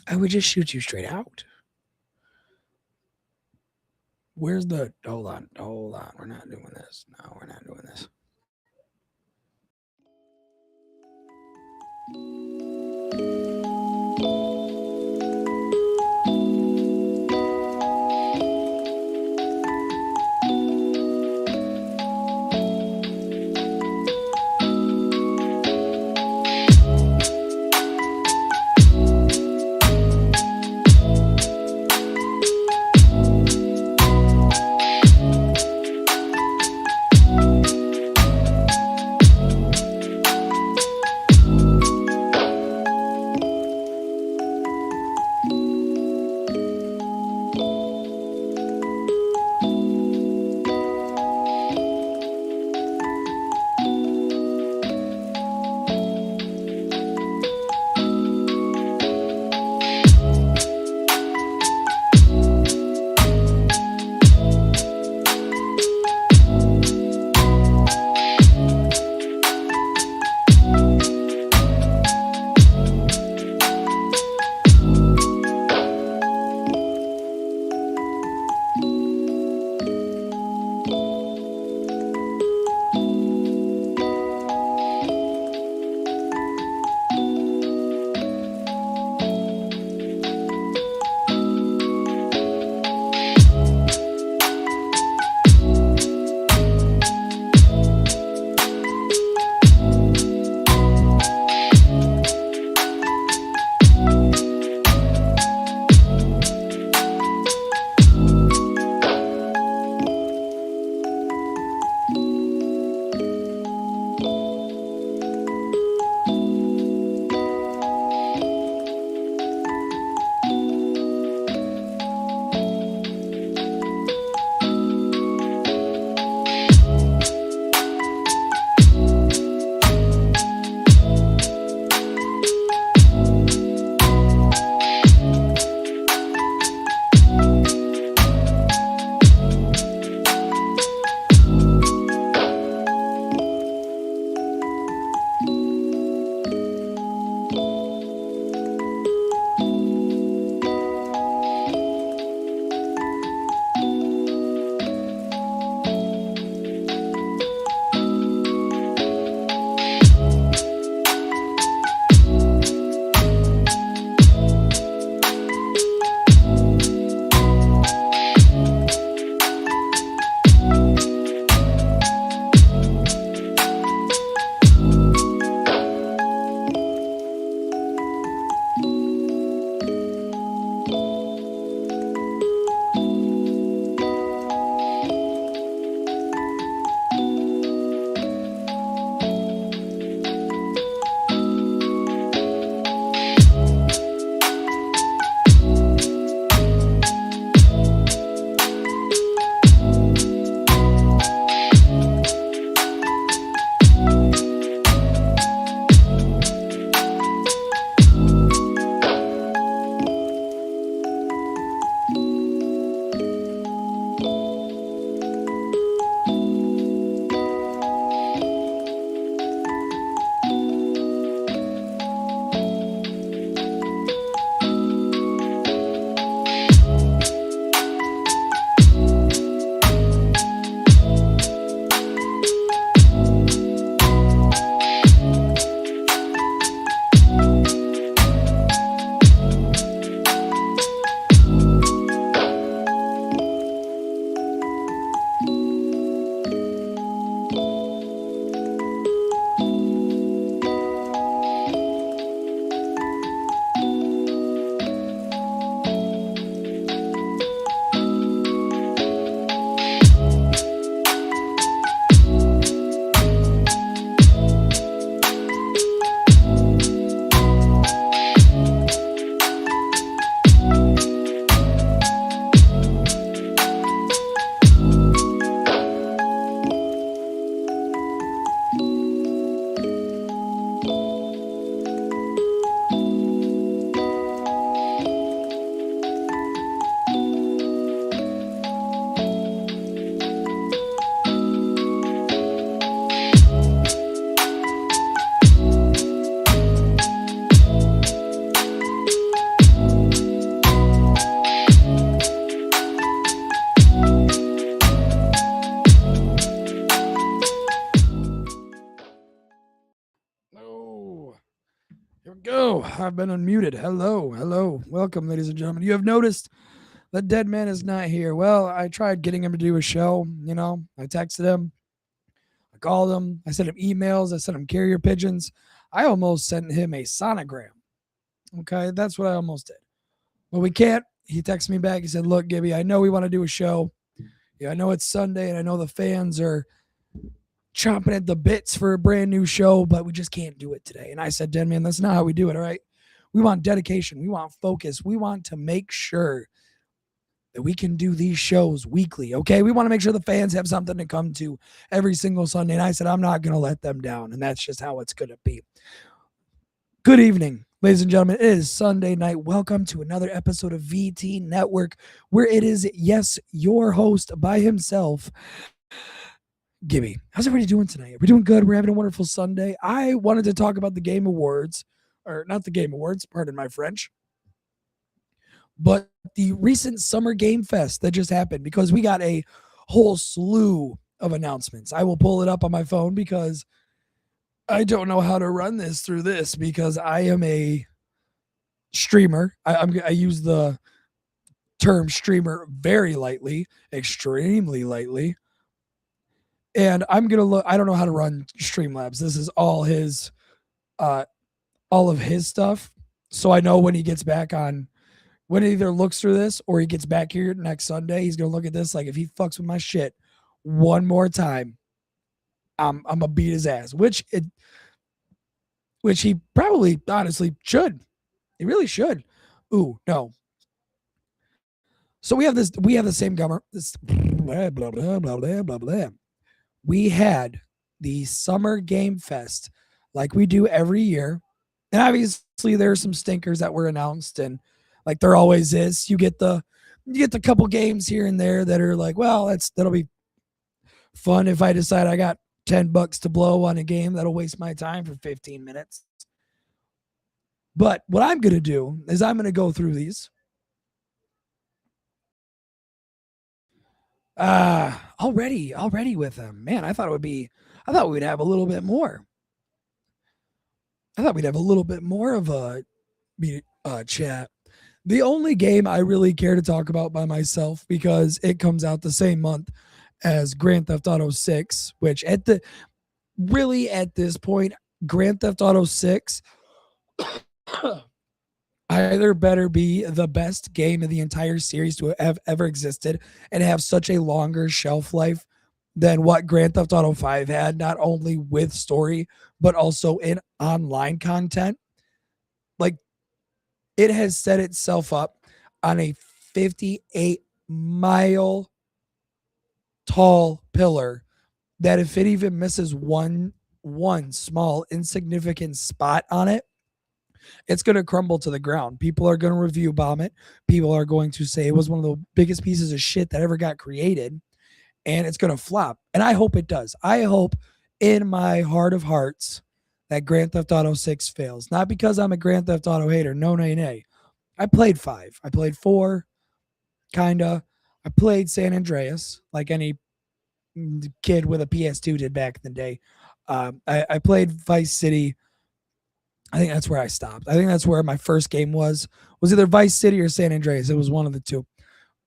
I would just shoot you straight out. Where's the... Hold on. We're not doing this. No, we're not doing this. I've been unmuted. Hello, hello. Welcome, ladies and gentlemen. You have noticed that Deadman is not here. Well, I tried getting him to do a show. I texted him, I called him, I sent him emails, I sent him carrier pigeons. I almost sent him a sonogram. Okay, that's what I almost did. Well, we can't. He texted me back. He said, "Look, Gibby, I know we want to do a show. Yeah, I know it's Sunday, and I know the fans are chomping at the bits for a brand new show, but we just can't do it today." And I said, "Deadman, that's not how we do it. All right, we want dedication. We want focus. We want to make sure that we can do these shows weekly. Okay, we want to make sure the fans have something to come to every single Sunday." And I said, "I'm not going to let them down, and that's just how it's going to be." Good evening, ladies and gentlemen. It is Sunday night. Welcome to another episode of VT Network, where it is, yes, your host by himself, Gibby. How's everybody doing tonight? We're doing good. We're having a wonderful Sunday. I wanted to talk about the Game Awards, or not the Game Awards, pardon my French, but the recent Summer Game Fest that just happened, because we got a whole slew of announcements. I will pull it up on my phone because I don't know how to run this through this, because I am a streamer. I use the term streamer very lightly, extremely lightly. And I'm going to look, I don't know how to run Streamlabs. This is all of his stuff. So I know when he gets back on, when he either looks through this or he gets back here next Sunday, he's going to look at this like, if he fucks with my shit one more time, I'm going to beat his ass, which he probably honestly should. He really should. Ooh, no. So we have the same government. Blah, blah, blah, blah, blah, blah, blah. We had the Summer Game Fest like we do every year. And obviously there are some stinkers that were announced, and like there always is. You get the couple games here and there that are like, well, that'll be fun if I decide I got $10 to blow on a game that'll waste my time for 15 minutes. But what I'm going to do is I'm going to go through these. Already with them. Man, I thought we'd have a little bit more. I thought we'd have a little bit more of a chat. The only game I really care to talk about by myself, because it comes out the same month as Grand Theft Auto 6, which at this point, Grand Theft Auto 6 either better be the best game of the entire series to have ever existed and have such a longer shelf life than what Grand Theft Auto 5 had, not only with story, but also in online content. Like, it has set itself up on a 58-mile tall pillar that if it even misses one small insignificant spot on it, it's going to crumble to the ground. People are going to review bomb it. People are going to say it was one of the biggest pieces of shit that ever got created, and it's going to flop. And I hope it does. I hope in my heart of hearts that Grand Theft Auto 6 fails. Not because I'm a Grand Theft Auto hater. No, nay, nay. I played 5. I played 4, kinda. I played San Andreas, like any kid with a PS2 did back in the day. I played Vice City. I think that's where I stopped. I think that's where my first game was either Vice City or San Andreas. It was one of the two.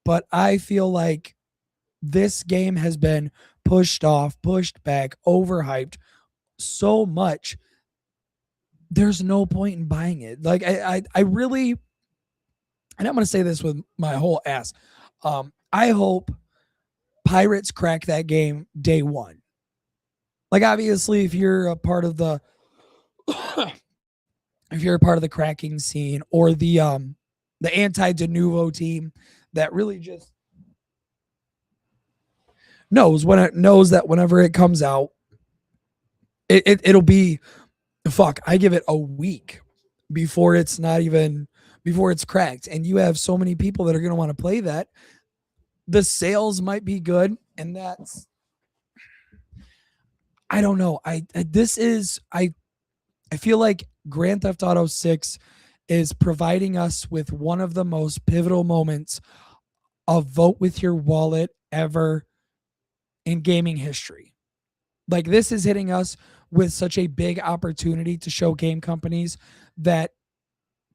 But I feel like this game has been pushed off, pushed back, overhyped so much. There's no point in buying it. Like I really, and I'm going to say this with my whole ass. I hope Pirates crack that game day one. Like, obviously, if you're a part of the cracking scene, or the anti-de novo team that really just knows that whenever it comes out, it'll be fuck. I give it a week before it's cracked, and you have so many people that are going to want to play that. The sales might be good, and that's, I don't know. I feel like Grand Theft Auto 6 is providing us with one of the most pivotal moments of vote with your wallet ever in gaming history. Like, this is hitting us with such a big opportunity to show game companies that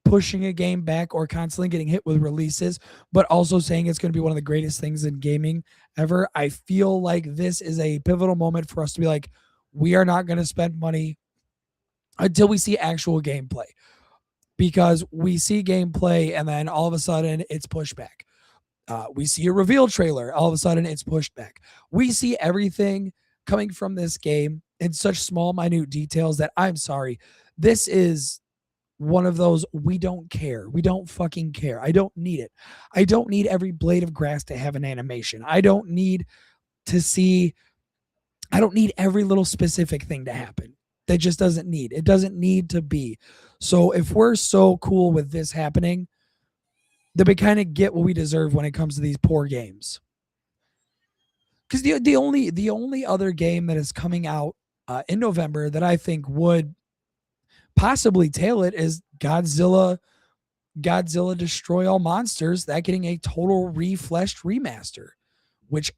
pushing a game back or constantly getting hit with releases, but also saying it's going to be one of the greatest things in gaming ever. I feel like this is a pivotal moment for us to be like, we are not going to spend money until we see actual gameplay, because we see gameplay and then all of a sudden it's pushed back. We see a reveal trailer, all of a sudden it's pushed back. We see everything coming from this game in such small, minute details that I'm sorry. This is one of those, we don't care. We don't fucking care. I don't need it. I don't need every blade of grass to have an animation. I don't need to see, I don't need every little specific thing to happen. That just doesn't need. It doesn't need to be. So if we're so cool with this happening, then we kind of get what we deserve when it comes to these poor games. Because the only other game that is coming out in November that I think would possibly tail it is Godzilla Destroy All Monsters, that getting a total refleshed remaster, which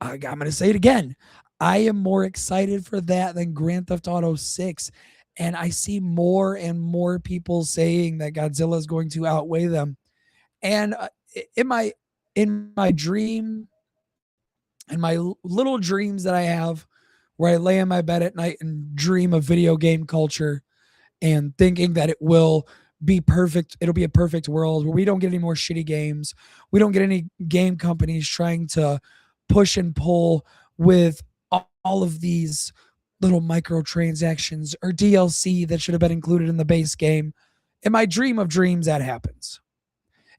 I'm going to say it again. I am more excited for that than Grand Theft Auto 6. And I see more and more people saying that Godzilla is going to outweigh them. And in my dream, in my little dreams that I have, where I lay in my bed at night and dream of video game culture and thinking that it will be perfect. It'll be a perfect world where we don't get any more shitty games. We don't get any game companies trying to push and pull with all of these little microtransactions or DLC that should have been included in the base game. In my dream of dreams, that happens.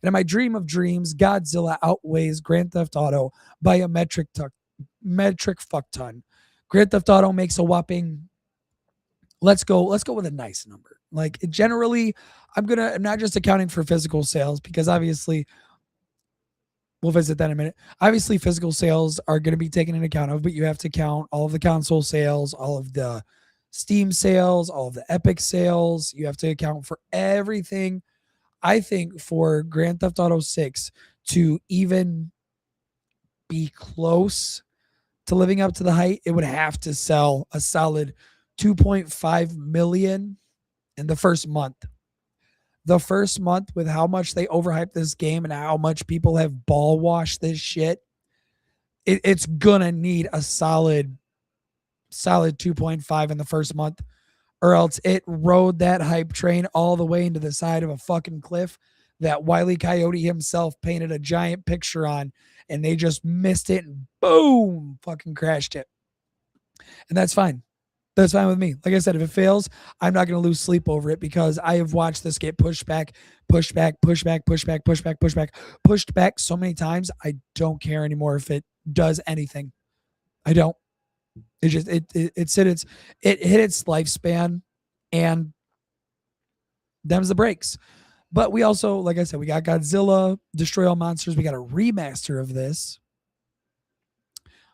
And in my dream of dreams, Godzilla outweighs Grand Theft Auto by a metric fuck ton. Grand Theft Auto makes a whopping, let's go with a nice number. Like, generally, I'm not just accounting for physical sales, because obviously we'll visit that in a minute. Obviously, physical sales are going to be taken into account of, but you have to count all of the console sales, all of the Steam sales, all of the Epic sales. You have to account for everything. I think for Grand Theft Auto 6 to even be close to living up to the hype, it would have to sell a solid 2.5 million in the first month. The first month, with how much they overhyped this game and how much people have ball washed this shit, it's gonna need a solid 2.5 in the first month, or else it rode that hype train all the way into the side of a fucking cliff that Wile E. Coyote himself painted a giant picture on, and they just missed it and boom, fucking crashed it. And that's fine. That's fine with me. Like I said, if it fails, I'm not going to lose sleep over it, because I have watched this get pushed back so many times. I don't care anymore if it does anything. I don't. It just it hit its lifespan, and them's the breaks. But we also, like I said, we got Godzilla Destroy All Monsters. We got a remaster of this.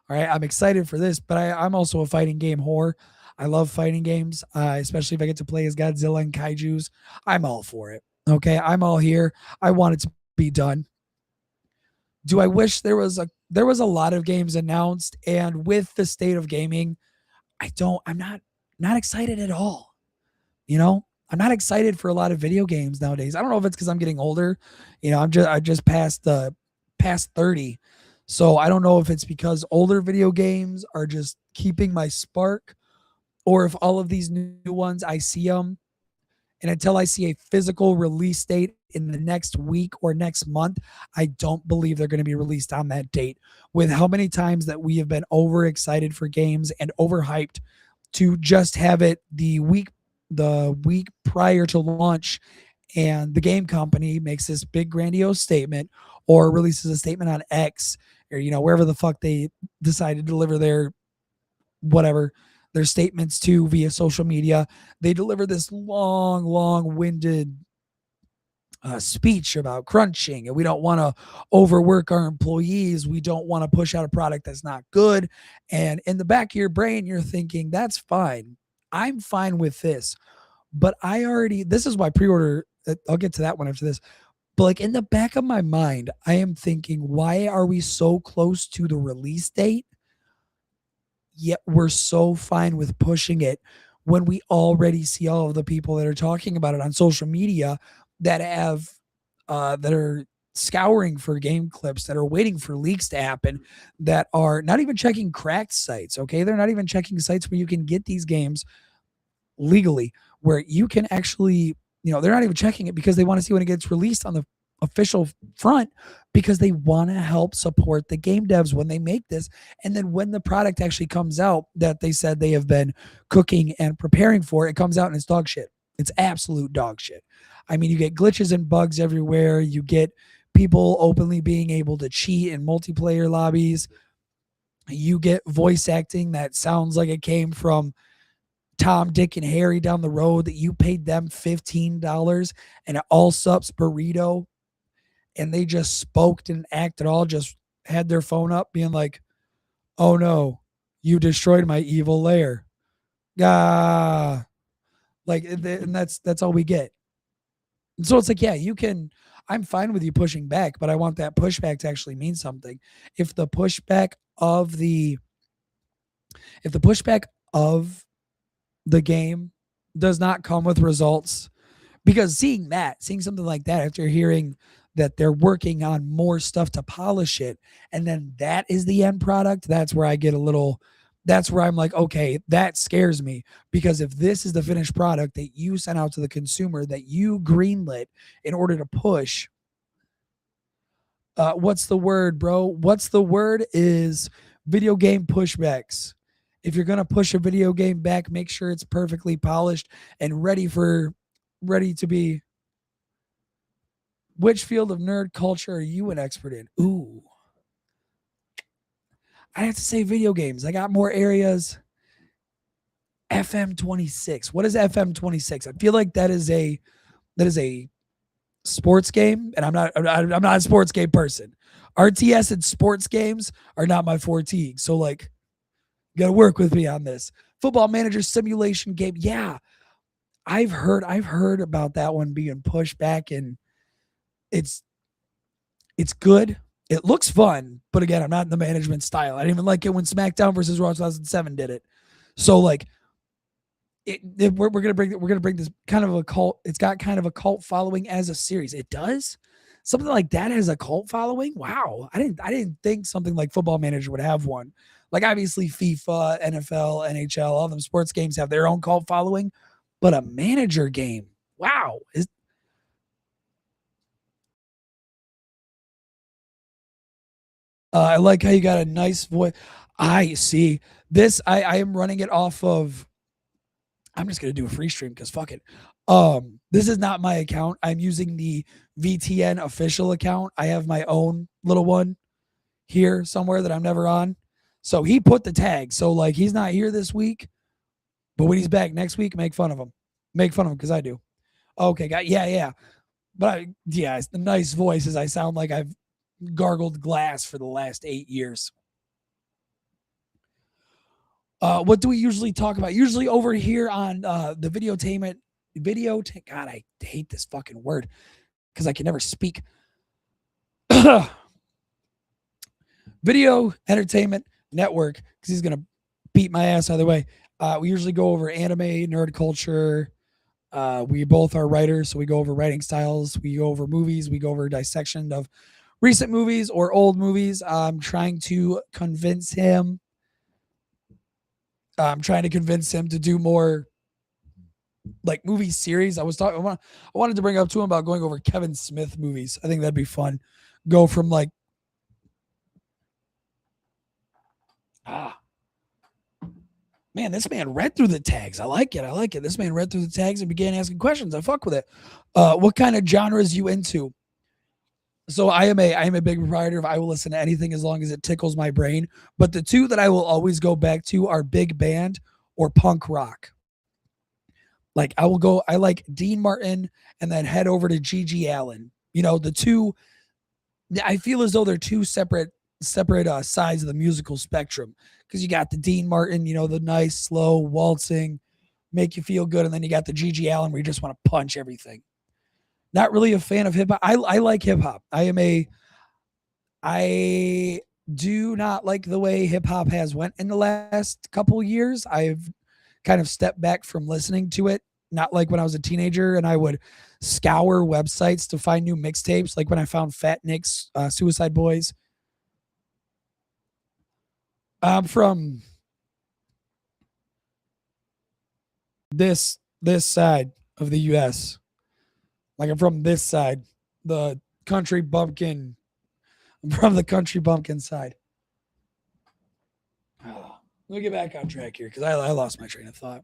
All right, I'm excited for this, but I'm also a fighting game whore. I love fighting games, especially if I get to play as Godzilla and kaijus. I'm all for it. Okay, I'm all here. I want it to be done. Do I wish there was a lot of games announced, and with the state of gaming, I'm not excited at all. I'm not excited for a lot of video games nowadays. I don't know if it's because I'm getting older. I just passed 30. So I don't know if it's because older video games are just keeping my spark, or if all of these new ones, I see them, and until I see a physical release date in the next week or next month, I don't believe they're going to be released on that date. With how many times that we have been overexcited for games and overhyped to just have it the week prior to launch, and the game company makes this big grandiose statement or releases a statement on X, or wherever the fuck they decide to deliver their statements to via social media. They deliver this long-winded speech about crunching, and we don't want to overwork our employees. We don't want to push out a product that's not good. And in the back of your brain, you're thinking, that's fine. I'm fine with this. But this is why pre-order, I'll get to that one after this. But like, in the back of my mind, I am thinking, why are we so close to the release date, yet we're so fine with pushing it when we already see all of the people that are talking about it on social media that have that are scouring for game clips, that are waiting for leaks to happen, that are not even checking cracked sites. Okay, they're not even checking sites where you can get these games legally, where you can actually, they're not even checking it because they want to see when it gets released on the official front, because they want to help support the game devs when they make this. And then when the product actually comes out that they said they have been cooking and preparing for, it comes out and it's dog shit. It's absolute dog shit. I mean, you get glitches and bugs everywhere. You get people openly being able to cheat in multiplayer lobbies. You get voice acting that sounds like it came from Tom, Dick, and Harry down the road, that you paid them $15 and an all sups burrito, and they just spoke and acted all, just had their phone up being like, oh no, you destroyed my evil lair. Ah, like, and that's all we get. And so it's like, yeah, you can, I'm fine with you pushing back, but I want that pushback to actually mean something. If the pushback of if the pushback of the game does not come with results, because seeing something like that, after hearing that they're working on more stuff to polish it, and then that is the end product, that's where I get a little, that's where I'm like, okay, that scares me. Because if this is the finished product that you sent out to the consumer, that you greenlit in order to push, what's the word, bro? What's the word is video game pushbacks. If you're going to push a video game back, make sure it's perfectly polished and ready to be. Which field of nerd culture are you an expert in? Ooh, I have to say video games. I got more areas. FM26. What is FM26? I feel like that is a sports game, and I'm not a sports game person. RTS and sports games are not my forte. So like, you gotta work with me on this. Football Manager simulation game. Yeah, I've heard about that one being pushed back, and it's it's good. It looks fun, but again, I'm not in the management style. I didn't even like it when SmackDown versus Raw 2007 did it. So like, we're gonna bring this kind of a cult. It's got kind of a cult following as a series. It does. Something like that has a cult following. Wow, I didn't think something like Football Manager would have one. Like, obviously FIFA, NFL, NHL, all them sports games have their own cult following, but a manager game, wow, I like how you got a nice voice. I see this. I am running it off of. I'm just gonna do a free stream because fuck it. This is not my account. I'm using the VTN official account. I have my own little one here somewhere that I'm never on. So he put the tag. So like, he's not here this week, but when he's back next week, make fun of him. Make fun of him because I do. Okay, got, yeah, yeah. But yeah, it's the nice voices. I sound like I've gargled glass for the last 8 years. What do we usually talk about? Usually over here on the videotainment God, I hate this fucking word because I can never speak. Video Entertainment Network, because he's gonna beat my ass either way. We usually go over anime, nerd culture. We both are writers, so we go over writing styles. We go over movies. We go over dissection of recent movies or old movies. I'm trying to convince him. I'm trying to convince him to do more like movie series. I wanted to bring up to him about going over Kevin Smith movies. I think that'd be fun. Go from like, man, this man read through the tags. I like it. I like it. This man read through the tags and began asking questions. I fuck with it. What kind of genres you into? So I am a big proprietor of, I will listen to anything as long as it tickles my brain. But the two that I will always go back to are big band or punk rock. Like, I like Dean Martin and then head over to Gigi Allen. The two, I feel as though they're two separate sides of the musical spectrum, because you got the Dean Martin, the nice, slow, waltzing, make you feel good. And then you got the Gigi Allen where you just want to punch everything. Not really a fan of hip hop. I like hip hop. I do not like the way hip hop has went in the last couple years. I've kind of stepped back from listening to it. Not like when I was a teenager and I would scour websites to find new mixtapes, like when I found Fat Nick's Suicide Boys. I'm from this side of the U.S. Like I'm from this side, the country bumpkin. I'm from the country bumpkin side. Let me get back on track here because I lost my train of thought.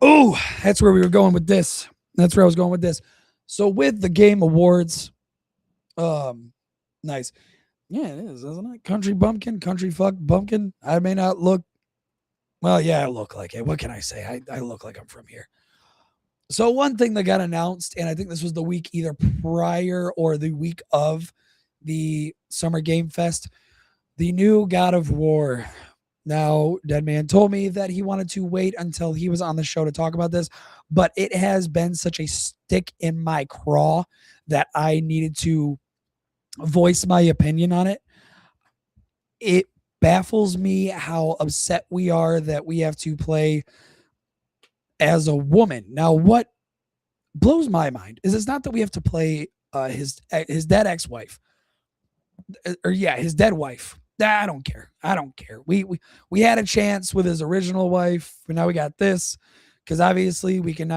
Oh, that's where we were going with this. That's where I was going with this. So with the Game Awards, nice. Yeah, it is, isn't it? Country bumpkin, country fuck bumpkin. I may not look. Well, yeah, I look like it. What can I say? I look like I'm from here. So one thing that got announced, and I think this was the week either prior or the week of the Summer Game Fest, the new God of War. Now, Deadman told me that he wanted to wait until he was on the show to talk about this, but it has been such a stick in my craw that I needed to voice my opinion on it. It baffles me how upset we are that we have to play as a woman. Now, what blows my mind is it's not that we have to play his dead ex-wife, his dead wife. I don't care. I don't care. We had a chance with his original wife, but now we got this because obviously we can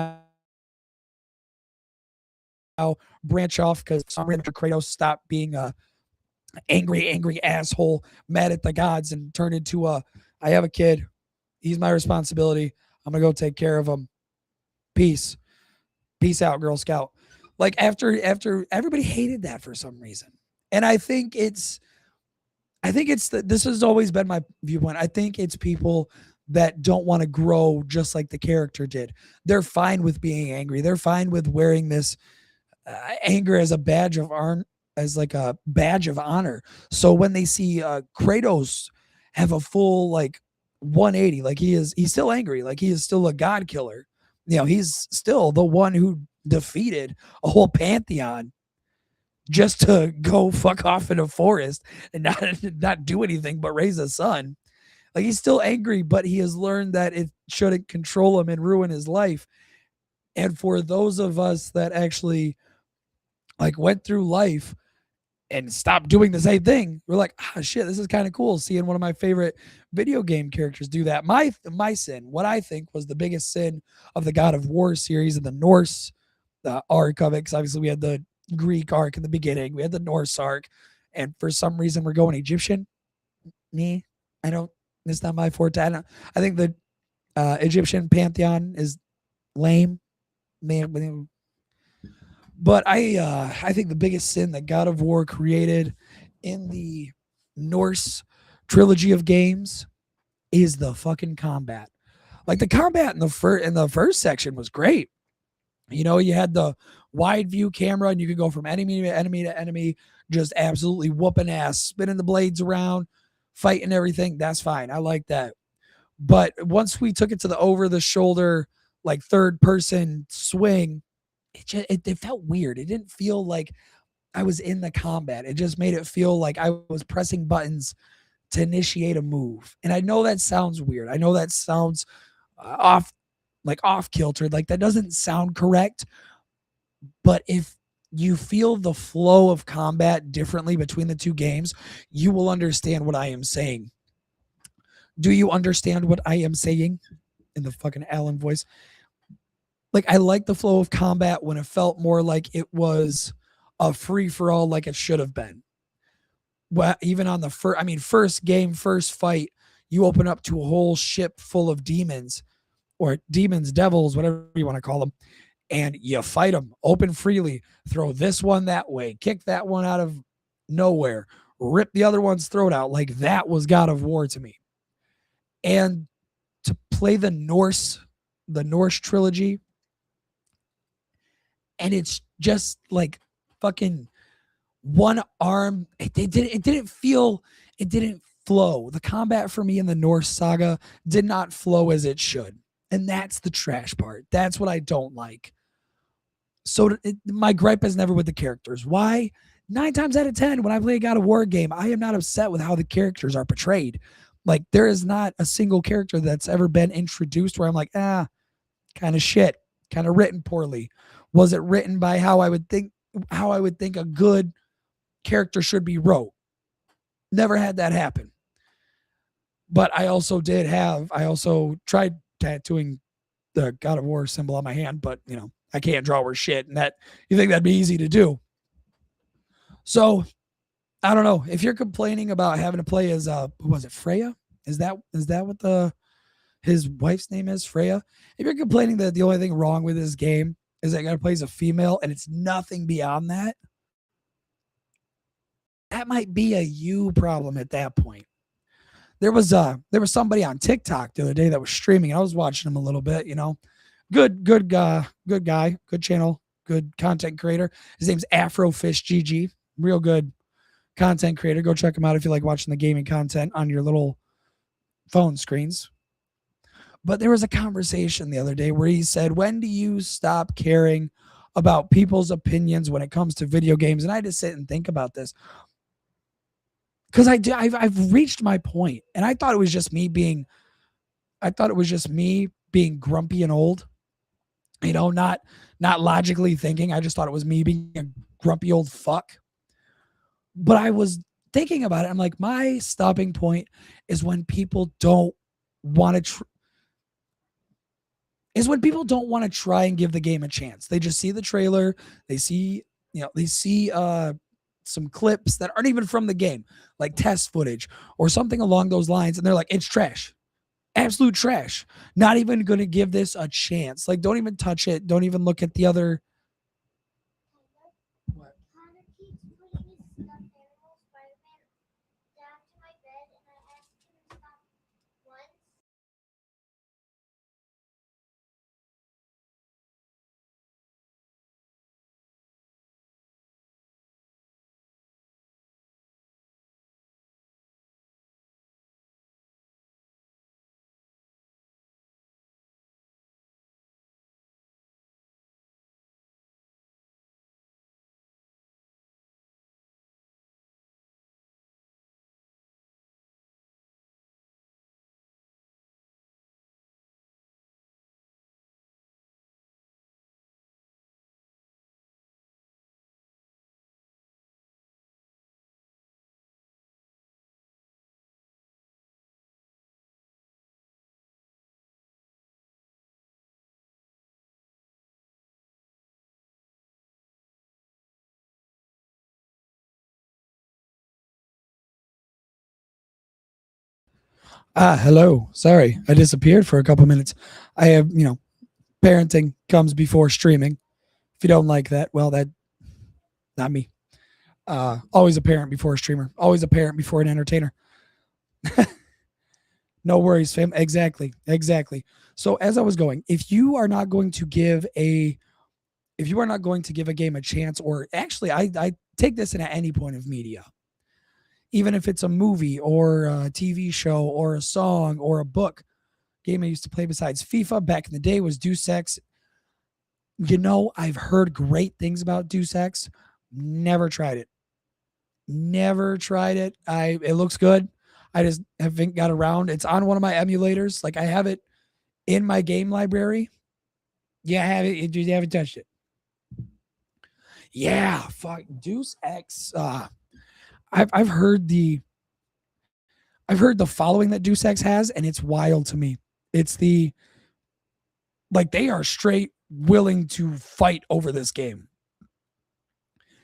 now branch off because some reason Kratos stopped being a angry asshole, mad at the gods, and turned into I have a kid. He's my responsibility. I'm gonna go take care of him. Peace out, Girl Scout. Like after everybody hated that for some reason, and I think it's this has always been my viewpoint. I think it's people that don't want to grow just like the character did. They're fine with being angry. They're fine with wearing this anger as a badge of honor, as like a badge of honor. So when they see Kratos have a full like 180, like he's still angry, like he is still a god killer. You know, he's still the one who defeated a whole pantheon just to go fuck off in a forest and not do anything but raise a son. Like he's still angry, but he has learned that it shouldn't control him and ruin his life. And for those of us that actually like went through life and stopped doing the same thing, we're like, shit, this is kind of cool seeing one of my favorite video game characters do that. My sin, what I think was the biggest sin of the God of War series and the Norse arc of it, because obviously we had the Greek arc in the beginning, we had the Norse arc, and for some reason we're going Egyptian. It's not my forte. I think the Egyptian pantheon is lame. But I think the biggest sin that God of War created in the Norse trilogy of games is the fucking combat. Like the combat in the first section was great. You know, you had the wide view camera and you could go from enemy to enemy to enemy, just absolutely whooping ass, spinning the blades around, fighting everything. That's fine. I like that. But once we took it to the over the shoulder, like third person swing, it felt weird. It didn't feel like I was in the combat. It just made it feel like I was pressing buttons to initiate a move. And I know that sounds weird. I know that sounds off kilter. Like that doesn't sound correct. But if you feel the flow of combat differently between the two games, you will understand what I am saying. Do you understand what I am saying? In the fucking Alan voice. Like I like the flow of combat when it felt more like it was a free for all, like it should have been. Well, even on the first game, first fight, you open up to a whole ship full of demons, or demons, devils, whatever you want to call them, and you fight them open freely. Throw this one that way, kick that one out of nowhere, rip the other one's throat out. Like that was God of War to me. And to play the Norse trilogy, and it's just like fucking one arm. It didn't flow. The combat for me in the Norse saga did not flow as it should. And that's the trash part. That's what I don't like. So my gripe is never with the characters. Why? 9 times out of 10, when I play a God of War game, I am not upset with how the characters are portrayed. Like there is not a single character that's ever been introduced where I'm like, kind of shit, kind of written poorly. Was it written by how I would think a good character should be wrote? Never had that happen. But I also tried tattooing the God of War symbol on my hand, but I can't draw worth shit, and that you think that'd be easy to do. So I don't know. If you're complaining about having to play as who was it, Freya? Is that what his wife's name is, Freya? If you're complaining that the only thing wrong with this game is that you gotta play as a female and it's nothing beyond that, that might be a you problem at that point. There was somebody on TikTok the other day that was streaming. I was watching him a little bit, Good guy, good channel, good content creator. His name's Afrofish GG. Real good content creator. Go check him out if you like watching the gaming content on your little phone screens. But there was a conversation the other day where he said, when do you stop caring about people's opinions when it comes to video games? And I had to sit and think about this. Because I've reached my point, and I thought it was just me being grumpy and old, not logically thinking. I just thought it was me being a grumpy old fuck. But I was thinking about it. I'm like, my stopping point is when people don't want to try and give the game a chance. They just see the trailer, they see some clips that aren't even from the game, like test footage or something along those lines, and they're like, it's trash. Absolute trash. Not even going to give this a chance. Like, don't even touch it. Don't even look at the other. What? Hello. Sorry, I disappeared for a couple minutes. I have, parenting comes before streaming. If you don't like that, well, that not me. Always a parent before a streamer. Always a parent before an entertainer. No worries, fam. Exactly. So as I was going, if you are not going to give a game a chance, or actually, I take this in at any point of media, even if it's a movie or a TV show or a song or a book. Game I used to play besides FIFA back in the day was Deus Ex. I've heard great things about Deus Ex. Never tried it. It looks good. I just haven't got around. It's on one of my emulators. Like, I have it in my game library. Yeah, I have it. You haven't touched it. Yeah, fuck Deus Ex. I've heard the following that Deus Ex has, and it's wild to me. It's they are straight willing to fight over this game.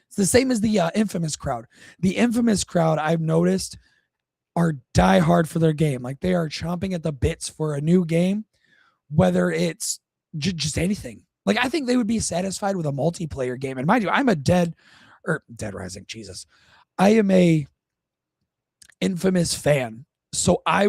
It's the same as the Infamous crowd. The Infamous crowd, I've noticed, are diehard for their game. Like, they are chomping at the bits for a new game, whether it's just anything. Like, I think they would be satisfied with a multiplayer game. And mind you, I'm a Dead Rising, Jesus. I am a Infamous fan. So I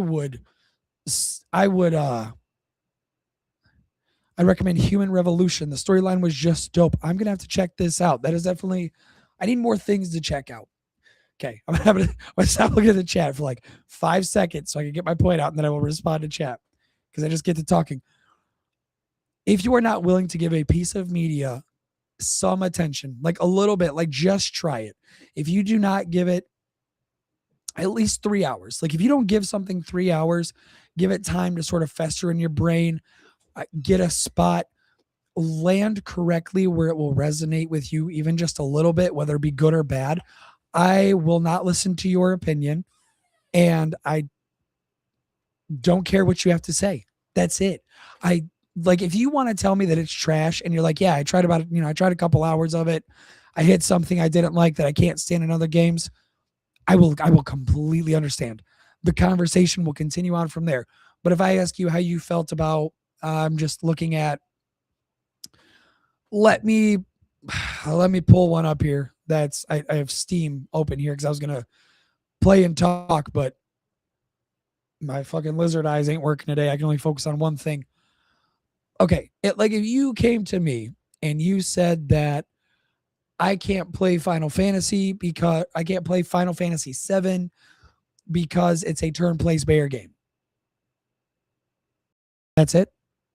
recommend Human Revolution. The storyline was just dope. I'm going to have to check this out. That is definitely, I need more things to check out. Okay, I'm going to stop looking at the chat for like 5 seconds so I can get my point out, and then I will respond to chat because I just get to talking. If you are not willing to give a piece of media some attention, like a little bit, like just try it. If you do not give it at least 3 hours. Like if you don't give something 3 hours, give it time to sort of fester in your brain, get a spot, land correctly where it will resonate with you even just a little bit, whether it be good or bad. I will not listen to your opinion, and I don't care what you have to say. That's it. I like if you want to tell me that it's trash and you're like, yeah, I tried I tried a couple hours of it. I hit something I didn't like that I can't stand in other games. I will completely understand. The conversation will continue on from there. But if I ask you how you felt about, I'm just looking at, let me let me pull one up here. I have Steam open here because I was gonna play and talk, but my fucking lizard eyes ain't working today. I can only focus on one thing. Okay, like if you came to me and you said that I can't play Final Fantasy because I can't play Final Fantasy 7 because it's a turn place bear game. That's it.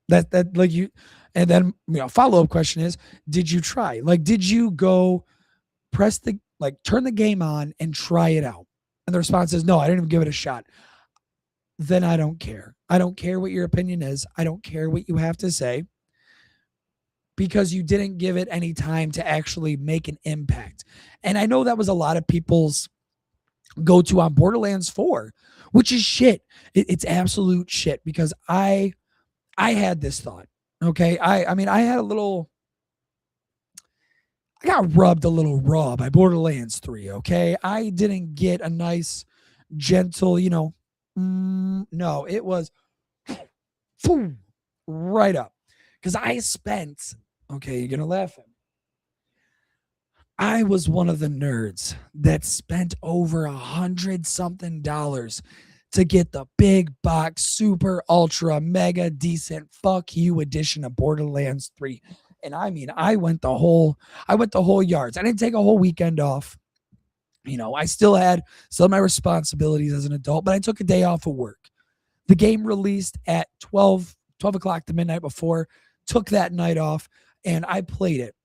That like you, and then follow up question is, did you try? Like, did you go press the turn the game on and try it out? And the response is no, I didn't even give it a shot. Then I don't care. I don't care what your opinion is. I don't care what you have to say because you didn't give it any time to actually make an impact. And I know that was a lot of people's go to on Borderlands 4, which is shit. It's absolute shit because I had this thought. Okay. I mean, I got rubbed a little raw by Borderlands 3. Okay. I didn't get a nice, gentle, no, it was boom, right up. Because I spent, okay, you're going to laugh at me. I was one of the nerds that spent over $100-something to get the big box, super, ultra, mega decent, fuck you edition of Borderlands 3. And I mean, I went the whole yards. I didn't take a whole weekend off. I still had some of my responsibilities as an adult, but I took a day off of work. The game released at 12 o'clock the midnight before, took that night off, and I played it.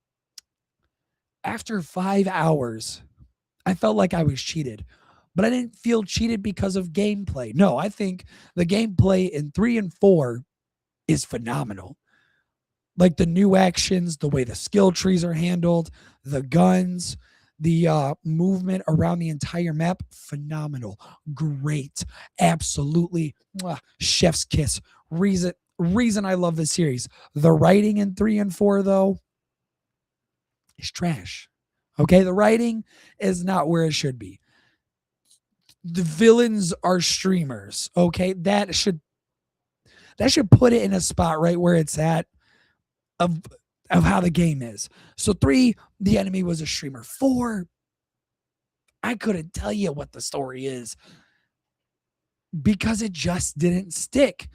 After 5 hours, I felt like I was cheated, but I didn't feel cheated because of gameplay. No, I think the gameplay in 3 and 4 is phenomenal. Like the new actions, the way the skill trees are handled, the guns, the movement around the entire map, phenomenal. Great. Absolutely. Chef's kiss. Reason I love this series. The writing in 3 and 4, though, is trash. Okay, the writing is not where it should be. The villains are streamers. Okay, that should put it in a spot right where it's at of how the game is. So 3, the enemy was a streamer. 4, I couldn't tell you what the story is because it just didn't stick.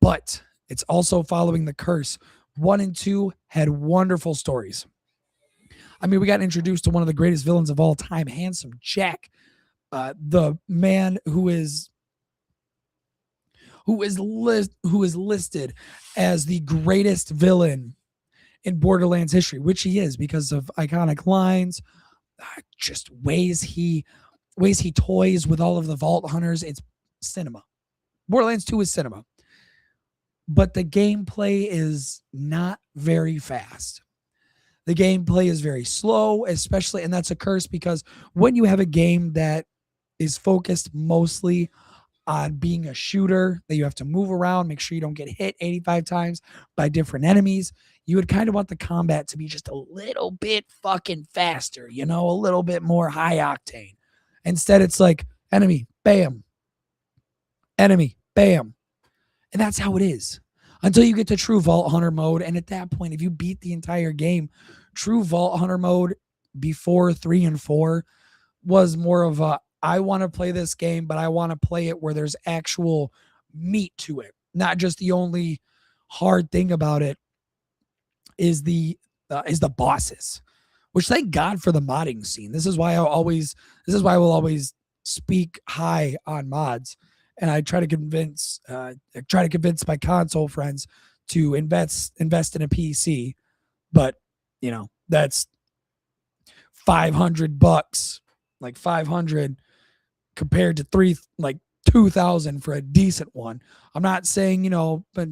But it's also following the curse. 1 and 2 had wonderful stories. I mean, we got introduced to one of the greatest villains of all time, Handsome Jack, the man who is listed as the greatest villain in Borderlands history, which he is because of iconic lines, just ways he toys with all of the Vault Hunters. It's cinema. Borderlands 2 is cinema. But the gameplay is not very fast. The gameplay is very slow, especially, and that's a curse because when you have a game that is focused mostly on being a shooter, that you have to move around, make sure you don't get hit 85 times by different enemies, you would kind of want the combat to be just a little bit fucking faster, a little bit more high octane. Instead, it's like enemy, bam, enemy, bam. And that's how it is until you get to true Vault Hunter mode. And at that point, if you beat the entire game, true Vault Hunter mode before 3 and 4 was more of a, I want to play this game, but I want to play it where there's actual meat to it. Not just the only hard thing about it is the bosses, which thank God for the modding scene. This is why I will always speak high on mods. And I try to convince my console friends to invest in a PC, but that's $500, like 500 compared to 2,000 for a decent one. I'm not saying, but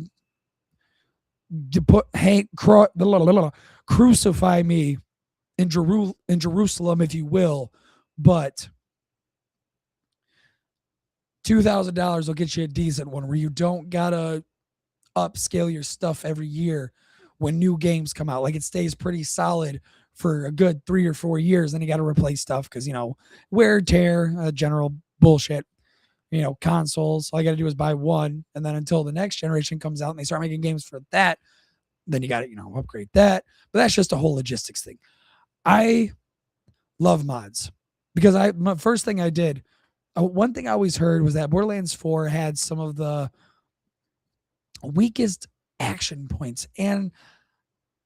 to crucify me in Jerusalem, if you will, but $2,000 will get you a decent one where you don't gotta upscale your stuff every year when new games come out. Like it stays pretty solid for a good 3 or 4 years. Then you got to replace stuff because wear and tear, general bullshit. Consoles. All you got to do is buy one, and then until the next generation comes out and they start making games for that, then you got to upgrade that. But that's just a whole logistics thing. I love mods because my first thing I did. One thing I always heard was that Borderlands 4 had some of the weakest action points, and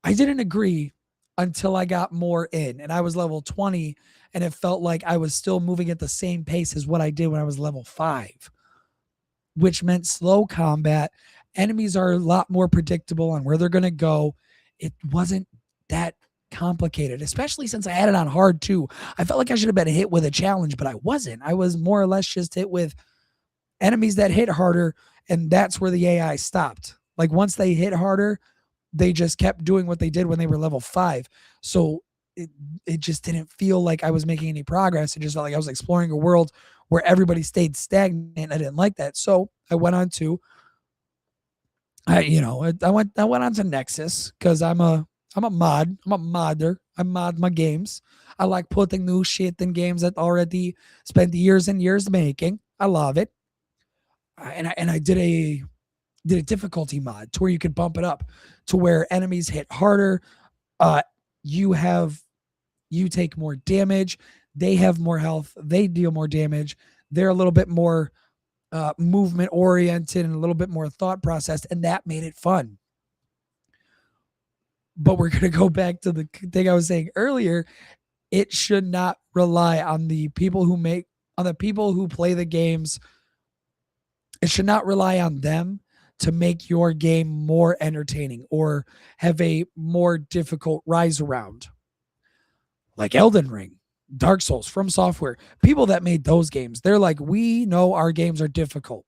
I didn't agree until I got more in, and I was level 20, and it felt like I was still moving at the same pace as what I did when I was level 5, which meant slow combat. Enemies are a lot more predictable on where they're going to go. It wasn't that complicated, especially since I had it on hard too. I felt like I should have been hit with a challenge, but I wasn't. I was more or less just hit with enemies that hit harder, and that's where the AI stopped. Like once they hit harder, they just kept doing what they did when they were level 5. So it just didn't feel like I was making any progress. It just felt like I was exploring a world where everybody stayed stagnant. I didn't like that. So I went on to I went on to Nexus because I'm a mod. I'm a modder. I mod my games. I like putting new shit in games that already spent years and years making. I love it. And I did a difficulty mod to where you could bump it up to where enemies hit harder. You take more damage. They have more health. They deal more damage. They're a little bit more movement oriented and a little bit more thought processed, and that made it fun. But we're going to go back to the thing I was saying earlier. It should not rely on the people who play the games. It should not rely on them to make your game more entertaining or have a more difficult rise around. Like Elden Ring, Dark Souls, From Software, people that made those games, they're like, we know our games are difficult.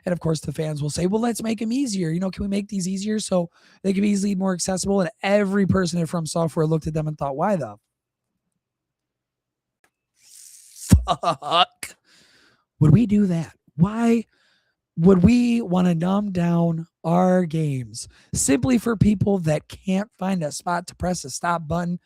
And of course, the fans will say, well, let's make them easier. Can we make these easier so they can be easily more accessible? And every person at From Software looked at them and thought, why the fuck would we do that? Why would we want to numb down our games simply for people that can't find a spot to press a stop button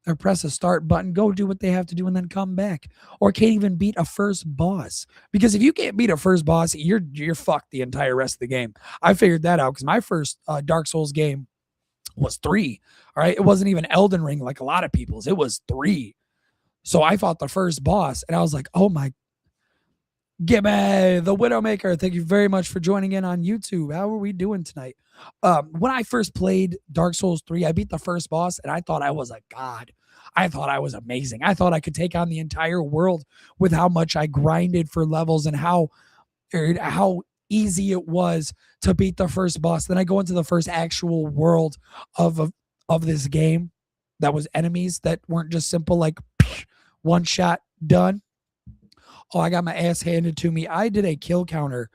or press a start button, go do what they have to do, and then come back, or can't even beat a first boss? Because if you can't beat a first boss, you're fucked the entire rest of the game. I figured that out because my first Dark Souls game was 3. All right, it wasn't even Elden Ring like a lot of people's. It was 3. So I fought the first boss, and I was like, oh my. Gibby, the Widowmaker, thank you very much for joining in on YouTube. How are we doing tonight? When I first played Dark Souls 3, I beat the first boss, and I thought I was a god. I thought I was amazing. I thought I could take on the entire world with how much I grinded for levels and how easy it was to beat the first boss. Then I go into the first actual world of this game that was enemies that weren't just simple like one shot done. Oh, I got my ass handed to me. I did a kill counter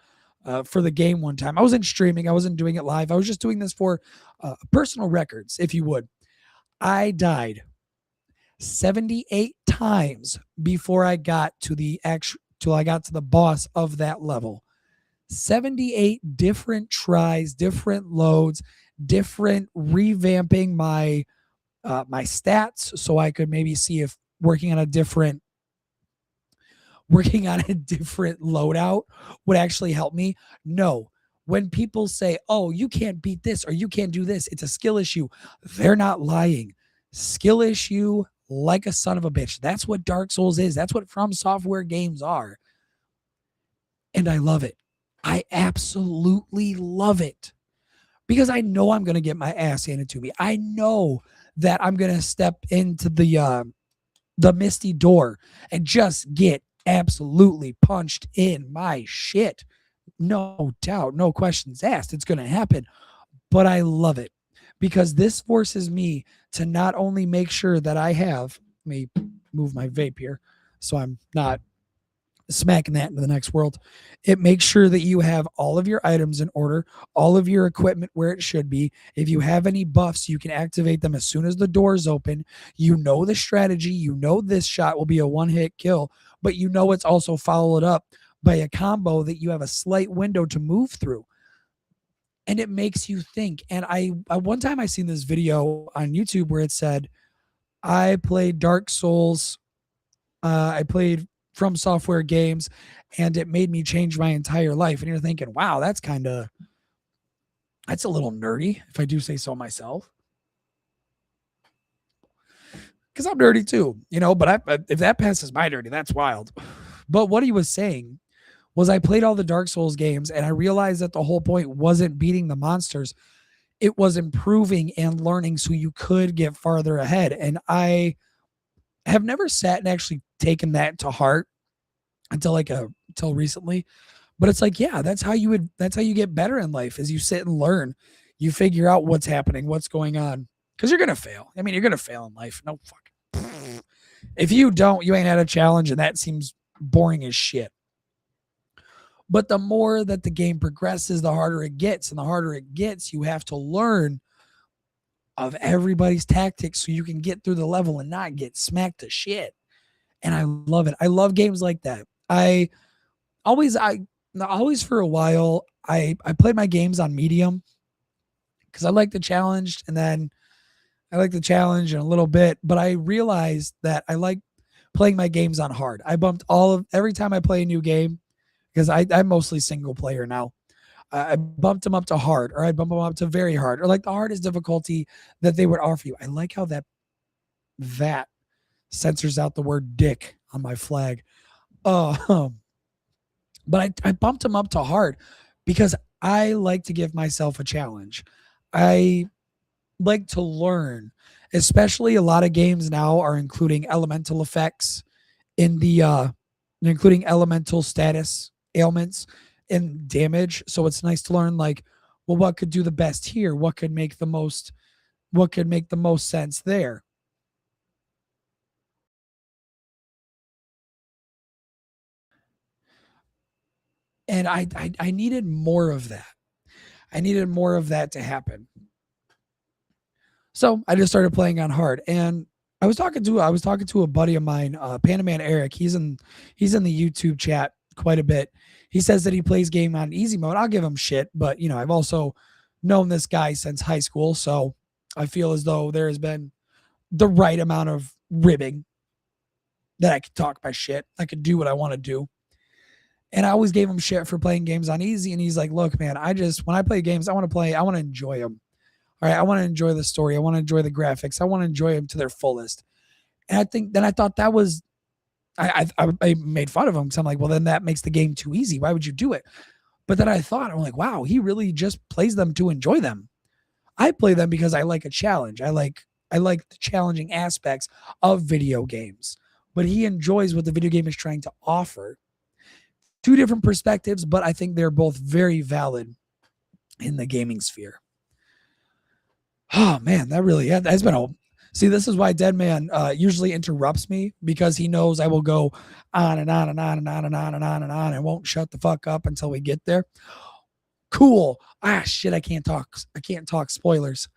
for the game one time. I wasn't streaming. I wasn't doing it live. I was just doing this for personal records, if you would. I died 78 times before I got to till I got to the boss of that level. 78 different tries, different loads, different revamping my stats so I could maybe see if working on a different loadout would actually help me. No. When people say, oh, you can't beat this or you can't do this, it's a skill issue, they're not lying. Skill issue like a son of a bitch. That's what Dark Souls is. That's what From Software games are. And I love it. I absolutely love it. Because I know I'm going to get my ass handed to me. I know that I'm going to step into the misty door and just get absolutely punched in my shit. No doubt, no questions asked. It's going to happen. But I love it because this forces me to not only make sure that I have, let me move my vape here so I'm not smacking that into the next world. It makes sure that you have all of your items in order, all of your equipment where it should be. If you have any buffs, you can activate them as soon as the doors open. You know the strategy. You know this shot will be a one-hit kill, but you know it's also followed up by a combo that you have a slight window to move through. And it makes you think. And I one time I seen this video on YouTube where it said, I played Dark Souls, I played From Software games, and it made me change my entire life. And you're thinking, wow, that's a little nerdy, if I do say so myself. Because I'm nerdy too, but if that passes my nerdy, that's wild. But what he was saying was I played all the Dark Souls games and I realized that the whole point wasn't beating the monsters. It was improving and learning so you could get farther ahead. And I have never sat and actually taken that to heart until recently. But it's like, yeah, that's how you get better in life, is you sit and learn. You figure out what's happening, what's going on. Because you're going to fail. I mean, you're going to fail in life. No fucking. If you don't, you ain't had a challenge, and that seems boring as shit. But the more that the game progresses, the harder it gets. And the harder it gets, you have to learn of everybody's tactics so you can get through the level and not get smacked to shit. And I love it. I love games like that. I always for a while, I played my games on medium because I like the challenge, and then I like the challenge in a little bit, but I realized that I like playing my games on hard. I bumped every time I play a new game, because I'm mostly single player now. I bumped them up to hard, or I bump them up to very hard, or like the hardest difficulty that they would offer you. I like how that censors out the word dick on my flag. But I bumped them up to hard because I like to give myself a challenge. I like to learn, especially a lot of games now are including elemental effects including elemental status ailments and damage. So it's nice to learn, like, well, what could do the best here? What could make the most sense there? And I needed more of that. I needed more of that to happen. So I just started playing on hard. And I was talking to a buddy of mine, Panaman Eric. He's in the YouTube chat quite a bit. He says that he plays game on easy mode. I'll give him shit, but I've also known this guy since high school, so I feel as though there has been the right amount of ribbing that I could talk my shit. I could do what I want to do. And I always gave him shit for playing games on easy. And he's like, look, man, when I play games, I want to enjoy them. All right. I want to enjoy the story. I want to enjoy the graphics. I want to enjoy them to their fullest. And I thought that was, I made fun of him because I'm like, well, then that makes the game too easy. Why would you do it? But then I'm like, wow, he really just plays them to enjoy them. I play them because I like a challenge. I like the challenging aspects of video games, but he enjoys what the video game is trying to offer. Two different perspectives, but I think they're both very valid in the gaming sphere. Oh man, that's been see, this is why Deadman usually interrupts me, because he knows I will go on and on and on and on and on and on and on and won't shut the fuck up until we get there. Cool. Shit, I can't talk spoilers.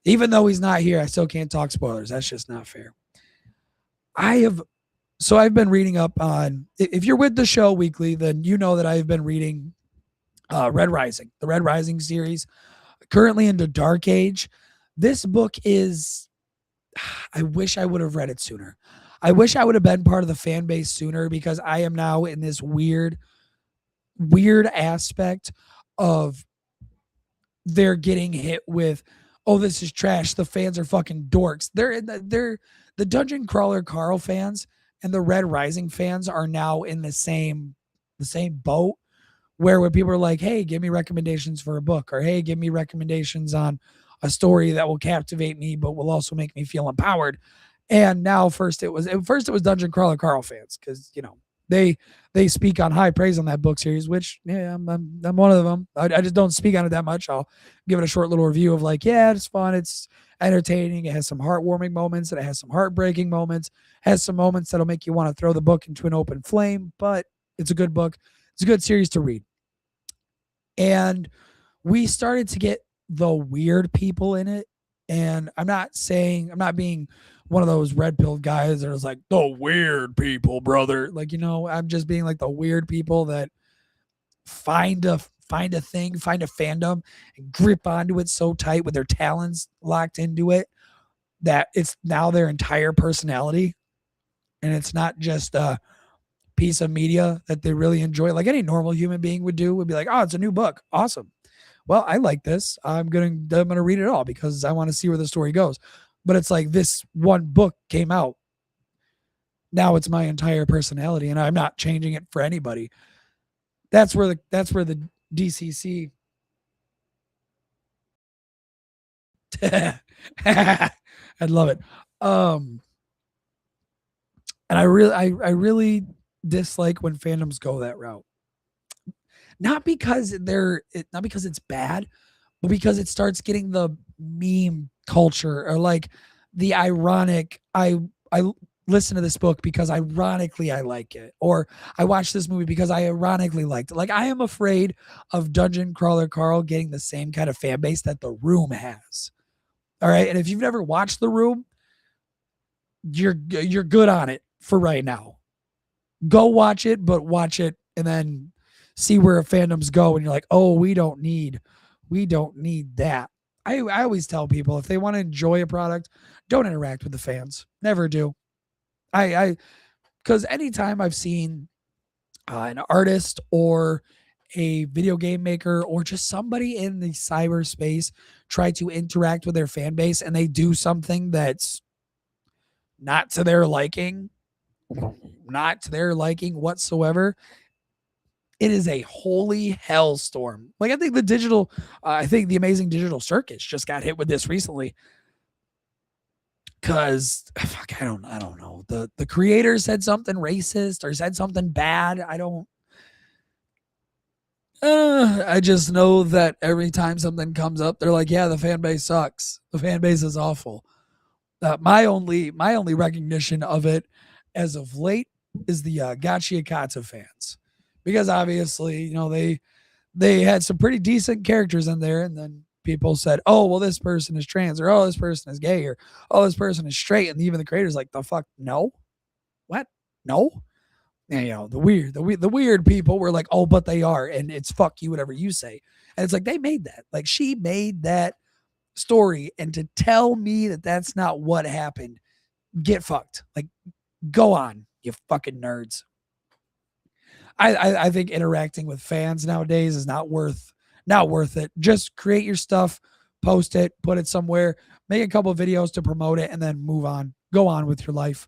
Even though he's not here, I still can't talk spoilers. That's just not fair. I've been reading up on, if you're with the show weekly, then you know that I've been reading the Red Rising series, currently into Dark Age. This book is, I wish I would have read it sooner. I wish I would have been part of the fan base sooner, because I am now in this weird aspect of they're getting hit with, oh, this is trash. The fans are fucking dorks. They're the Dungeon Crawler Carl fans and the Red Rising fans are now in the same boat, where when people are like, hey, give me recommendations for a book, or hey, give me recommendations on a story that will captivate me but will also make me feel empowered. And now first it was Dungeon Crawler Carl fans, because they speak on high praise on that book series, which I'm one of them. I just don't speak on it that much. I'll give it a short little review of like, yeah, it's fun, it's entertaining. It has some heartwarming moments, and it has some heartbreaking moments. It has some moments that'll make you want to throw the book into an open flame, but it's a good book. It's a good series to read. And we started to get the weird people in it. And I'm not being one of those red pilled guys that was like, the weird people, brother. Like, I'm just being like the weird people that find a thing, find a fandom, and grip onto it so tight with their talons locked into it that it's now their entire personality. And it's not just a piece of media that they really enjoy, like any normal human being would do. Would be like, oh, it's a new book, awesome. Well, I like this. I'm gonna read it all because I want to see where the story goes. But it's like this one book came out. Now it's my entire personality, and I'm not changing it for anybody. That's where the DCC. I'd love it. And I really dislike when fandoms go that route. Not because not because it's bad, but because it starts getting the meme culture, or like the ironic. I listen to this book because ironically I like it, or I watched this movie because I ironically liked it. Like, I am afraid of Dungeon Crawler Carl getting the same kind of fan base that The Room has. All right, and if you've never watched The Room, you're good on it for right now. Go watch it, but watch it and then see where fandoms go, and you're like, oh, we don't need that. I always tell people, if they want to enjoy a product, don't interact with the fans. Never do. I because anytime I've seen an artist or a video game maker or just somebody in the cyberspace try to interact with their fan base, and they do something that's not to their liking whatsoever, it is a holy hellstorm. Like, I think the Amazing Digital Circus just got hit with this recently. Cause fuck, I don't know. The creator said something racist or said something bad. I just know that every time something comes up, they're like, yeah, the fan base sucks. The fan base is awful. My only recognition of it as of late is the Gachia Katsu fans, because obviously, they had some pretty decent characters in there, and then people said, oh, well, this person is trans, or oh, this person is gay, or oh, this person is straight, and even the creator's like, the fuck, no, what, no. And, the weird people were like, oh, but they are, and it's fuck you, whatever you say. And it's like, they made that, like, she made that story, and to tell me that that's not what happened, get fucked. Like, go on, you fucking nerds. I think interacting with fans nowadays is not worth it. Just create your stuff, post it, put it somewhere, make a couple of videos to promote it, and then move on. Go on with your life.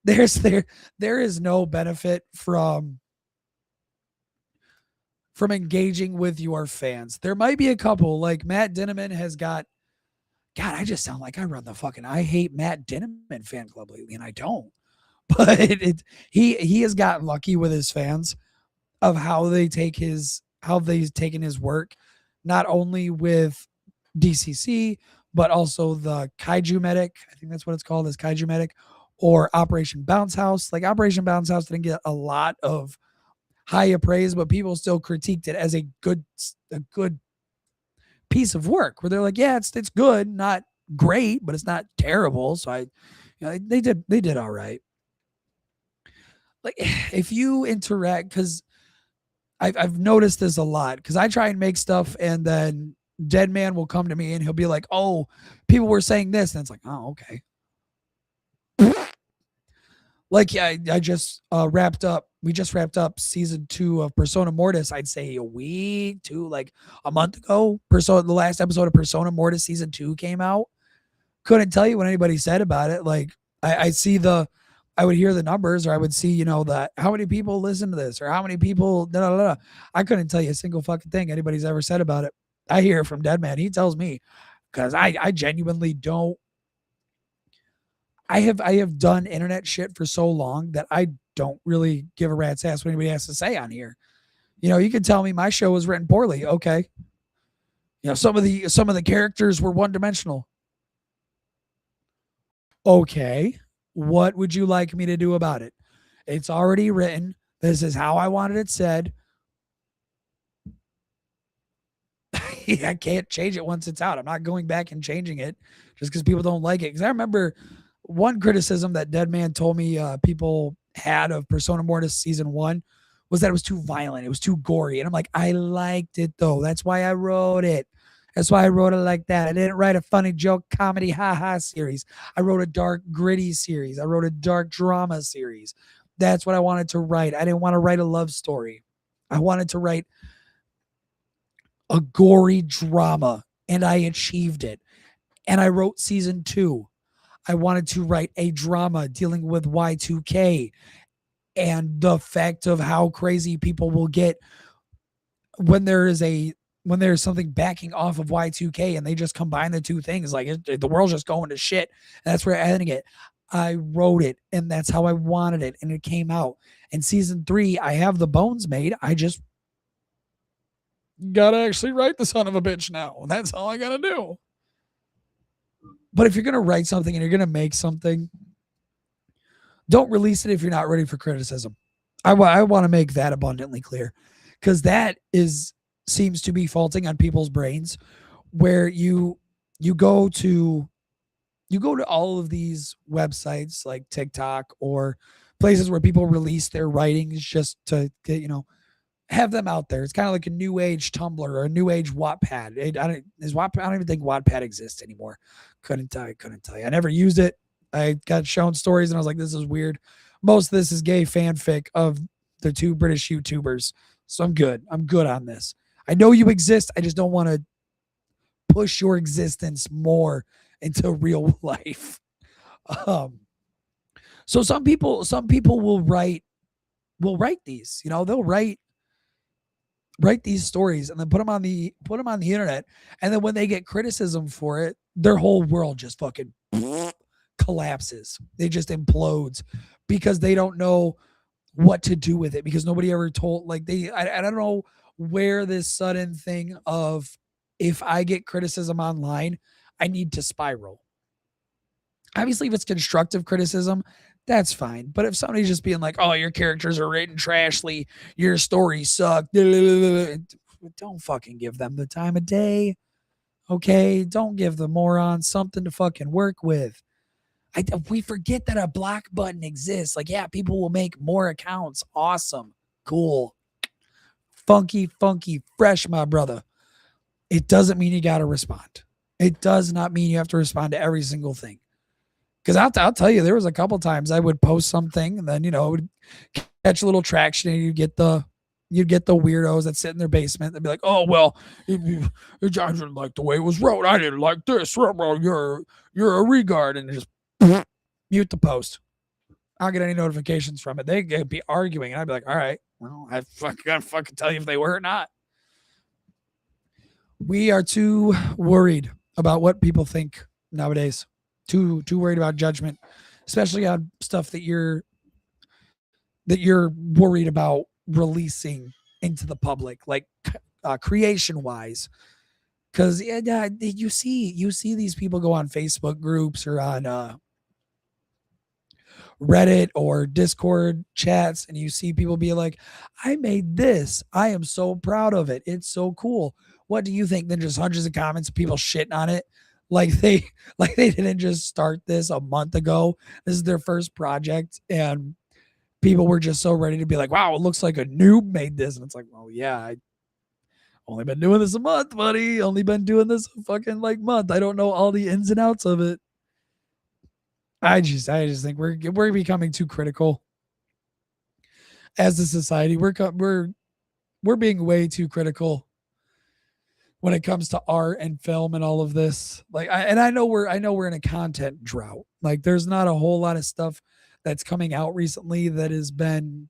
There is no benefit from engaging with your fans. There might be a couple, like Matt Dinneman has got. God, I just sound like I run the fucking I hate Matt Dinneman fan club lately, and I don't. But he has gotten lucky with his fans of how they've taken his work, not only with DCC, but also the Kaiju Medic. I think that's what it's called, is Kaiju Medic, or Operation Bounce House. Like, Operation Bounce House didn't get a lot of high praise, but people still critiqued it as a good piece of work, where they're like, yeah, it's good, not great, but it's not terrible. So they did all right. Like, if you interact, because I've noticed this a lot, because I try and make stuff, and then Deadman will come to me and he'll be like, oh, people were saying this, and it's like, oh, okay. Like, yeah, I just we just wrapped up season 2 of Persona Mortis, I'd say a week to like a month ago. The last episode of Persona Mortis season 2 came out. Couldn't tell you what anybody said about it. Like, I would hear the numbers, or I would see, that how many people listen to this, or how many people, I couldn't tell you a single fucking thing anybody's ever said about it. I hear it from Deadman. He tells me, because I genuinely don't. I have done internet shit for so long that I don't really give a rat's ass what anybody has to say on here. You can tell me my show was written poorly. Okay. Some of the characters were one dimensional. Okay, what would you like me to do about it? It's already written. This is how I wanted it said. I can't change it once it's out. I'm not going back and changing it just because people don't like it. Because I remember one criticism that Deadman told me people had of Persona Mortis season one was that it was too violent. It was too gory. And I'm like, I liked it though. That's why I wrote it. That's why I wrote it like that. I didn't write a funny joke, comedy, ha series. I wrote a dark, gritty series. I wrote a dark drama series. That's what I wanted to write. I didn't want to write a love story. I wanted to write a gory drama, and I achieved it. And I wrote season two. I wanted to write a drama dealing with Y2K and the fact of how crazy people will get when there is a when there's something backing off of Y2K and they just combine the two things. Like the world's just going to shit. And that's where I'm ending it. I wrote it and that's how I wanted it. And it came out. And season three, I have the bones made. I just gotta actually write the son of a bitch now. That's all I gotta do. But if you're gonna write something and you're gonna make something, don't release it if you're not ready for criticism. I want to make that abundantly clear because that seems to be faulting on people's brains where you go to all of these websites like TikTok or places where people release their writings just to get, have them out there. It's kind of like a new age Tumblr or a new age Wattpad. I don't even think Wattpad exists anymore. Couldn't tell you. I never used it. I got shown stories and I was like, this is weird. Most of this is gay fanfic of the two British YouTubers. So I'm good. I'm good on this. I know you exist. I just don't want to push your existence more into real life. So some people will write these, they'll write these stories and then put them on the internet. And then when they get criticism for it, their whole world just fucking collapses. They just implodes because they don't know what to do with it because nobody ever told I don't know where this sudden thing of if I get criticism online, I need to spiral. Obviously, if it's constructive criticism, that's fine. But if somebody's just being like, oh, your characters are written trashly, your story sucked, don't fucking give them the time of day. Okay? Don't give the morons something to fucking work with. We forget that a block button exists. Like, yeah, people will make more accounts. Awesome. Cool. Funky, fresh, my brother. It doesn't mean you got to respond. It does not mean you have to respond to every single thing. Because I'll tell you, there was a couple times I would post something and then, it would catch a little traction and you'd get the weirdos that sit in their basement. They'd be like, oh, well, I didn't like the way it was wrote. I didn't like this. You're a regard. And just mute the post. I don't get any notifications from it. They could be arguing. And I'd be like, all right, well, I gotta fucking tell you if they were or not. We are too worried about what people think nowadays. Too worried about judgment, especially on stuff that you're worried about releasing into the public, like creation wise. Because you see these people go on Facebook groups or on Reddit or Discord chats, and you see people be like, I made this. I am so proud of it. It's so cool. What do you think? Then just hundreds of comments of people shitting on it. Like they didn't just start this a month ago. This is their first project. And people were just so ready to be like, wow, it looks like a noob made this. And it's like, well, yeah, I only been doing this a month, buddy. Only been doing this a fucking month. I don't know all the ins and outs of it. I just think we're becoming too critical as a society. We're being way too critical when it comes to art and film and all of this. I know we're in a content drought. Like there's not a whole lot of stuff that's coming out recently that has been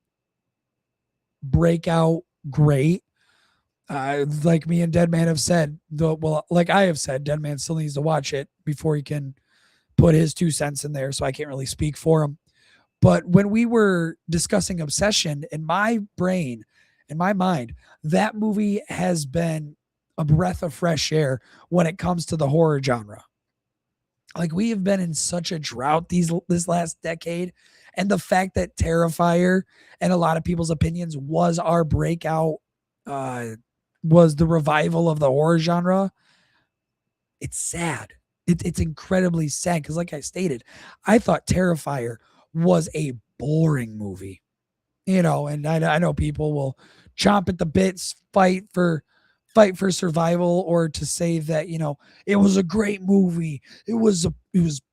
breakout great. Like me and Deadman have said, like I have said, Deadman still needs to watch it before he can put his 2 cents in there, so I can't really speak for him. But when we were discussing Obsession, in my brain, in my mind, that movie has been a breath of fresh air when it comes to the horror genre. Like, we have been in such a drought this last decade, and the fact that Terrifier, and a lot of people's opinions, was our breakout, uh, was the revival of the horror genre. It's sad. It's incredibly sad because, like I stated, I thought Terrifier was a boring movie. And I know people will chomp at the bits, fight for survival, or to say that it was a great movie. It was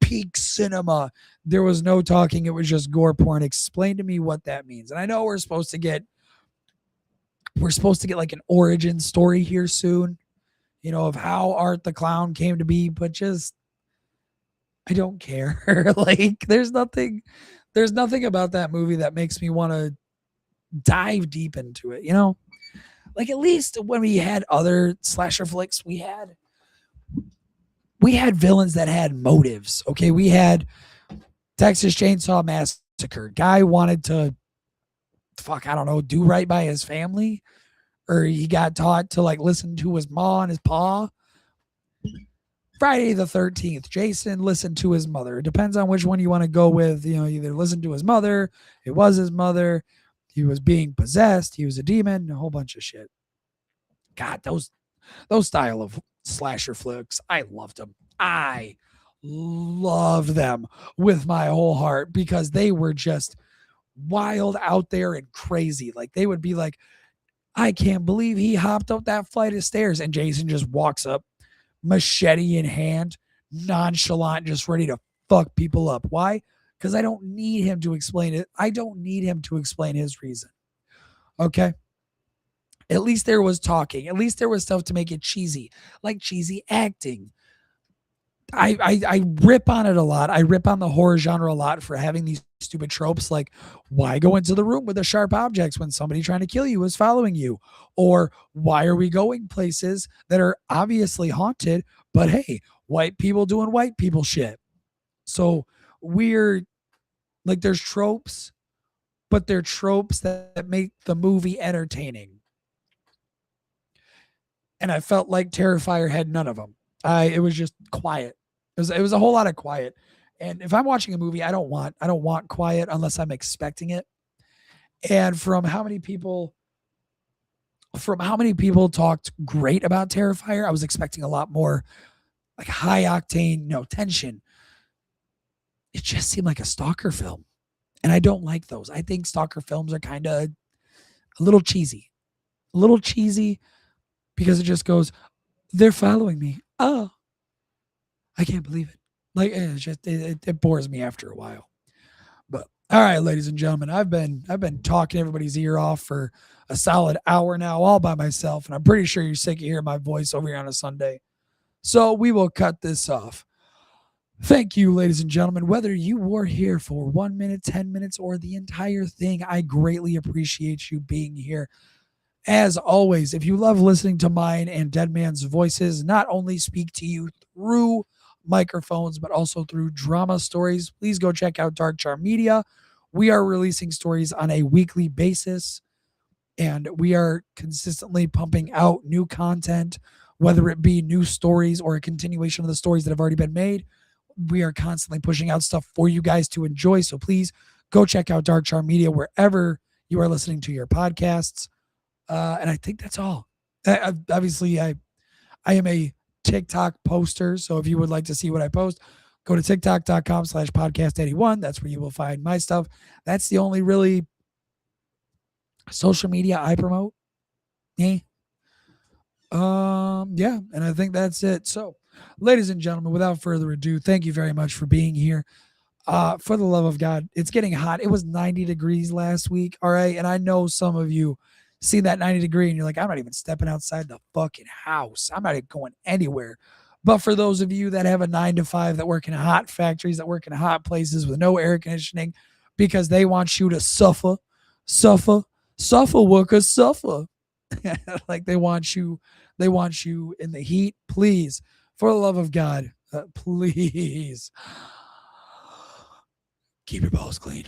peak cinema. There was no talking. It was just gore porn. Explain to me what that means. And I know we're supposed to get like an origin story here soon, of how Art the Clown came to be, but just I don't care. Like, there's nothing about that movie that makes me want to dive deep into it. Like, at least when we had other slasher flicks, we had villains that had motives. Okay, we had Texas Chainsaw Massacre. Guy wanted to, I don't know, do right by his family, or he got taught to like listen to his ma and his pa. Friday the 13th, Jason listened to his mother. It depends on which one you want to go with. Either listen to his mother, it was his mother, he was being possessed, he was a demon, a whole bunch of shit. God, those style of slasher flicks, I loved them. I loved them with my whole heart because they were just wild, out there, and crazy. Like, they would be like, I can't believe he hopped up that flight of stairs, and Jason just walks up, machete in hand, nonchalant, just ready to fuck people up. Why? Because I don't need him to explain it. I don't need him to explain his reason. Okay. At least there was talking. At least there was stuff to make it cheesy, like cheesy acting. I rip on it a lot. I rip on the horror genre a lot for having these stupid tropes like, why go into the room with the sharp objects when somebody trying to kill you is following you? Or why are we going places that are obviously haunted, but hey, white people doing white people shit? So we're like, there's tropes, but they're tropes that make the movie entertaining. And I felt like Terrifier had none of them. It was just quiet. It was a whole lot of quiet. And if I'm watching a movie, I don't want quiet unless I'm expecting it. And from how many people talked great about Terrifier, I was expecting a lot more like high octane, tension. It just seemed like a stalker film. And I don't like those. I think stalker films are kind of a little cheesy. A little cheesy because it just goes, they're following me. Oh, I can't believe it. Like, it bores me after a while. But all right, ladies and gentlemen, I've been talking everybody's ear off for a solid hour now, all by myself, and I'm pretty sure you're sick of hearing my voice over here on a Sunday. So we will cut this off. Thank you, ladies and gentlemen. Whether you were here for 1 minute, 10 minutes, or the entire thing, I greatly appreciate you being here. As always, if you love listening to mine and Deadman's voices not only speak to you through microphones, but also through drama stories, please go check out Dark Charm Media. We are releasing stories on a weekly basis, and we are consistently pumping out new content, whether it be new stories or a continuation of the stories that have already been made. We are constantly pushing out stuff for you guys to enjoy. So please go check out Dark Charm Media wherever you are listening to your podcasts. And I think that's all. Obviously, I am a TikTok poster. So if you would like to see what I post, go to tiktok.com/podcast81. That's where you will find my stuff. That's the only really social media I promote. Yeah. Yeah. And I think that's it. So, ladies and gentlemen, without further ado, thank you very much for being here. For the love of God, it's getting hot. It was 90 degrees last week. All right. And I know some of you see that 90 degree and you're like, I'm not even stepping outside the fucking house. I'm not even going anywhere. But for those of you that have a 9 to 5, that work in hot factories, that work in hot places with no air conditioning, because they want you to suffer, workers suffer. Like, they want you in the heat. Please, for the love of God, please keep your balls clean.